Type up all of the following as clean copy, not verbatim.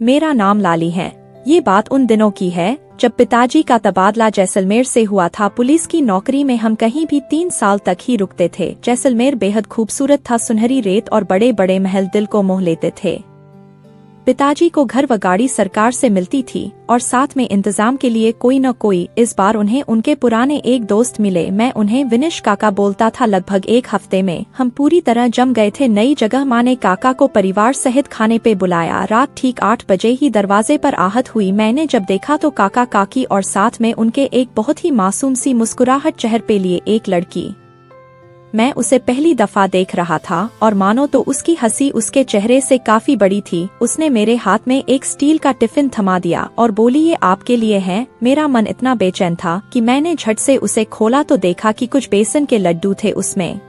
मेरा नाम लाली है। ये बात उन दिनों की है जब पिताजी का तबादला जैसलमेर से हुआ था। पुलिस की नौकरी में हम कहीं भी 3 साल तक ही रुकते थे। जैसलमेर बेहद खूबसूरत था, सुनहरी रेत और बड़े बड़े महल दिल को मोह लेते थे। पिताजी को घर व गाड़ी सरकार से मिलती थी और साथ में इंतजाम के लिए कोई न कोई। इस बार उन्हें उनके पुराने एक दोस्त मिले। मैं उन्हें विनिश काका बोलता था। लगभग एक हफ्ते में हम पूरी तरह जम गए थे। नई जगह माँ ने काका को परिवार सहित खाने पे बुलाया। रात ठीक 8 बजे ही दरवाजे पर आहट हुई। मैंने जब देखा तो काका काकी और साथ में उनके एक बहुत ही मासूम सी मुस्कुराहट चेहरे पे लिए एक लड़की। मैं उसे पहली दफा देख रहा था और मानो तो उसकी हंसी उसके चेहरे से काफी बड़ी थी। उसने मेरे हाथ में एक स्टील का टिफिन थमा दिया और बोली, ये आपके लिए है। मेरा मन इतना बेचैन था कि मैंने झट से उसे खोला तो देखा कि कुछ बेसन के लड्डू थे उसमें।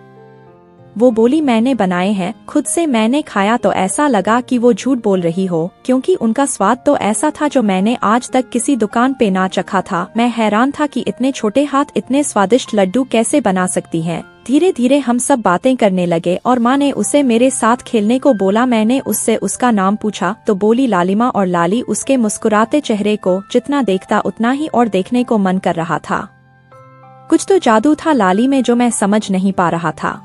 वो बोली, मैंने बनाए हैं खुद से। मैंने खाया तो ऐसा लगा कि वो झूठ बोल रही हो, क्योंकि उनका स्वाद तो ऐसा था जो मैंने आज तक किसी दुकान पे ना चखा था। मैं हैरान था कि इतने छोटे हाथ इतने स्वादिष्ट लड्डू कैसे बना सकती हैं। धीरे धीरे हम सब बातें करने लगे और माँ ने उसे मेरे साथ खेलने को बोला। मैंने उससे उसका नाम पूछा तो बोली लालिमा, और लाली उसके मुस्कुराते चेहरे को जितना देखता उतना ही और देखने को मन कर रहा था। कुछ तो जादू था लाली में जो मैं समझ नहीं पा रहा था।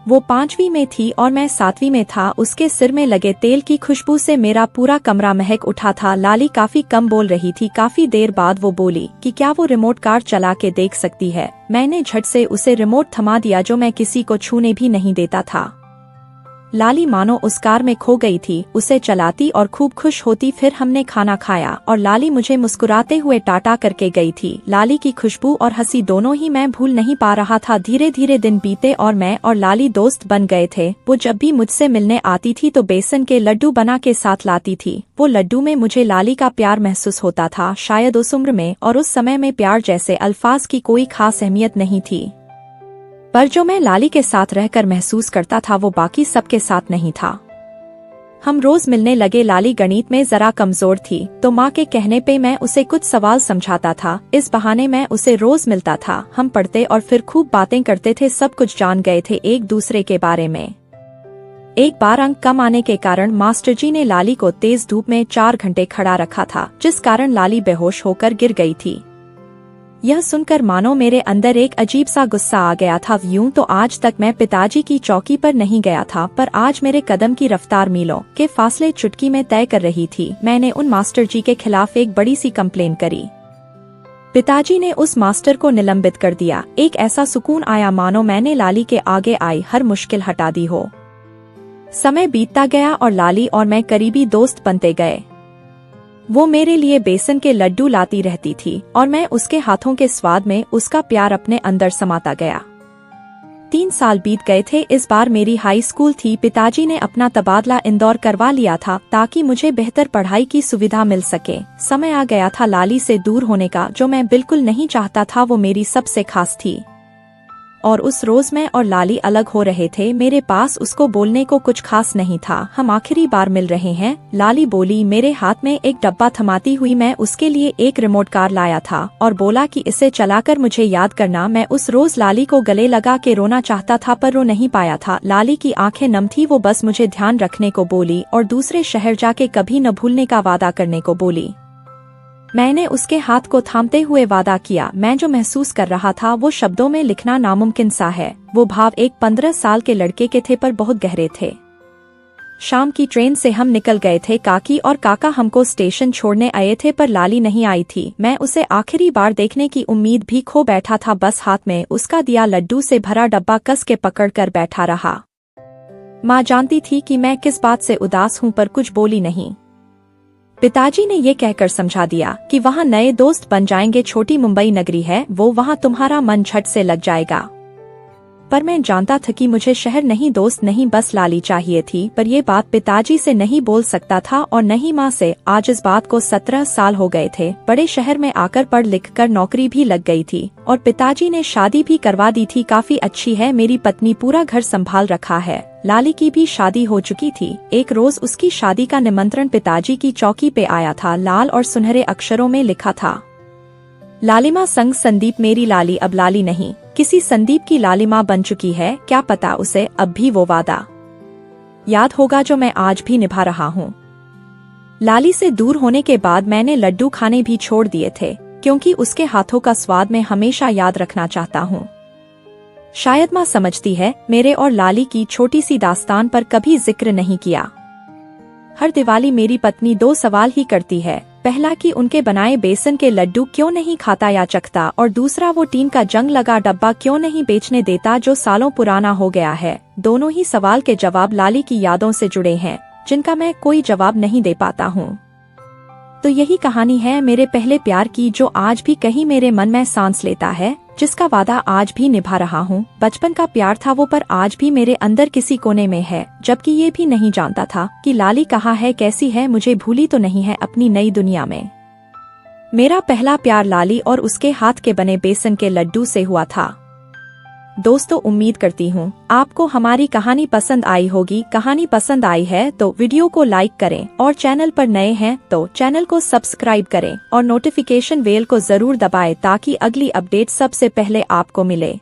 वो 5वीं में थी और मैं 7वीं में था। उसके सिर में लगे तेल की खुशबू से मेरा पूरा कमरा महक उठा था। लाली काफी कम बोल रही थी। काफी देर बाद वो बोली कि क्या वो रिमोट कार चला के देख सकती है। मैंने झट से उसे रिमोट थमा दिया जो मैं किसी को छूने भी नहीं देता था। लाली मानो उस कार में खो गई थी। उसे चलाती और खूब खुश होती। फिर हमने खाना खाया और लाली मुझे मुस्कुराते हुए टाटा करके गई थी। लाली की खुशबू और हंसी दोनों ही मैं भूल नहीं पा रहा था। धीरे धीरे दिन बीते और मैं और लाली दोस्त बन गए थे। वो जब भी मुझसे मिलने आती थी तो बेसन के लड्डू बना के साथ लाती थी। वो लड्डू में मुझे लाली का प्यार महसूस होता था, शायद उस उम्र में और उस समय में प्यार जैसे अल्फाज की कोई खास अहमियत नहीं थी, पर जो मैं लाली के साथ रहकर महसूस करता था वो बाकी सबके साथ नहीं था। हम रोज मिलने लगे। लाली गणित में जरा कमजोर थी तो माँ के कहने पे मैं उसे कुछ सवाल समझाता था। इस बहाने मैं उसे रोज मिलता था। हम पढ़ते और फिर खूब बातें करते थे। सब कुछ जान गए थे एक दूसरे के बारे में। एक बार अंक कम आने के कारण मास्टर जी ने लाली को तेज धूप में 4 घंटे खड़ा रखा था, जिस कारण लाली बेहोश होकर गिर गई थी। यह सुनकर मानो मेरे अंदर एक अजीब सा गुस्सा आ गया था। यूं तो आज तक मैं पिताजी की चौकी पर नहीं गया था, पर आज मेरे कदम की रफ्तार मीलों के फासले चुटकी में तय कर रही थी। मैंने उन मास्टर जी के खिलाफ एक बड़ी सी कंप्लेन करी। पिताजी ने उस मास्टर को निलंबित कर दिया। एक ऐसा सुकून आया मानो मैंने लाली के आगे आई हर मुश्किल हटा दी हो। समय बीतता गया और लाली और मैं करीबी दोस्त बनते गए। वो मेरे लिए बेसन के लड्डू लाती रहती थी और मैं उसके हाथों के स्वाद में उसका प्यार अपने अंदर समाता गया। 3 साल बीत गए थे। इस बार मेरी हाई स्कूल थी। पिताजी ने अपना तबादला इंदौर करवा लिया था ताकि मुझे बेहतर पढ़ाई की सुविधा मिल सके। समय आ गया था लाली से दूर होने का, जो मैं बिल्कुल नहीं चाहता था। वो मेरी सबसे खास थी और उस रोज मैं और लाली अलग हो रहे थे। मेरे पास उसको बोलने को कुछ खास नहीं था। हम आखिरी बार मिल रहे हैं। लाली बोली। मेरे हाथ में एक डब्बा थमाती हुई मैं उसके लिए एक रिमोट कार लाया था और बोला कि इसे चलाकर मुझे याद करना। मैं उस रोज लाली को गले लगा के रोना चाहता था पर रो नहीं पाया था। लाली की आंखें नम थी। वो बस मुझे ध्यान रखने को बोली और दूसरे शहर जाके कभी न भूलने का वादा करने को बोली। मैंने उसके हाथ को थामते हुए वादा किया। मैं जो महसूस कर रहा था वो शब्दों में लिखना नामुमकिन सा है। वो भाव एक 15 साल के लड़के के थे पर बहुत गहरे थे। शाम की ट्रेन से हम निकल गए थे। काकी और काका हमको स्टेशन छोड़ने आए थे पर लाली नहीं आई थी। मैं उसे आखिरी बार देखने की उम्मीद भी खो बैठा था। बस हाथ में उसका दिया लड्डू से भरा डब्बा कस के पकड़ कर बैठा रहा। माँ जानती थी कि मैं किस बात से उदास हूँ पर कुछ बोली नहीं। पिताजी ने ये कहकर समझा दिया कि वहाँ नए दोस्त बन जाएंगे। छोटी मुंबई नगरी है वो, वहाँ तुम्हारा मन झट से लग जाएगा। पर मैं जानता था कि मुझे शहर नहीं, दोस्त नहीं, बस लाली चाहिए थी। पर ये बात पिताजी से नहीं बोल सकता था और नहीं माँ से। आज इस बात को 17 साल हो गए थे। बड़े शहर में आकर पढ़ लिख कर नौकरी भी लग गई थी और पिताजी ने शादी भी करवा दी थी। काफी अच्छी है मेरी पत्नी, पूरा घर संभाल रखा है। लाली की भी शादी हो चुकी थी। एक रोज उसकी शादी का निमंत्रण पिताजी की चौकी पे आया था। लाल और सुनहरे अक्षरों में लिखा था, लालिमा संग संदीप। मेरी लाली अब लाली नहीं, किसी संदीप की लालिमा बन चुकी है। क्या पता उसे अब भी वो वादा याद होगा जो मैं आज भी निभा रहा हूँ। लाली से दूर होने के बाद मैंने लड्डू खाने भी छोड़ दिए थे, क्योंकि उसके हाथों का स्वाद मैं हमेशा याद रखना चाहता हूँ। शायद माँ समझती है, मेरे और लाली की छोटी सी दास्तान पर कभी जिक्र नहीं किया। हर दिवाली मेरी पत्नी 2 सवाल ही करती है। पहला कि उनके बनाए बेसन के लड्डू क्यों नहीं खाता या चखता, और दूसरा वो टीन का जंग लगा डब्बा क्यों नहीं बेचने देता जो सालों पुराना हो गया है। दोनों ही सवाल के जवाब लाली की यादों से जुड़े हैं, जिनका मैं कोई जवाब नहीं दे पाता हूँ। तो यही कहानी है मेरे पहले प्यार की, जो आज भी कहीं मेरे मन में सांस लेता है, जिसका वादा आज भी निभा रहा हूँ। बचपन का प्यार था वो, पर आज भी मेरे अंदर किसी कोने में है, जबकि ये भी नहीं जानता था कि लाली कहाँ है, कैसी है, मुझे भूली तो नहीं है अपनी नई दुनिया में। मेरा पहला प्यार लाली और उसके हाथ के बने बेसन के लड्डू से हुआ था। दोस्तों, उम्मीद करती हूँ आपको हमारी कहानी पसंद आई होगी। कहानी पसंद आई है तो वीडियो को लाइक करें, और चैनल पर नए हैं तो चैनल को सब्सक्राइब करें और नोटिफिकेशन बेल को जरूर दबाएं, ताकि अगली अपडेट सबसे पहले आपको मिले।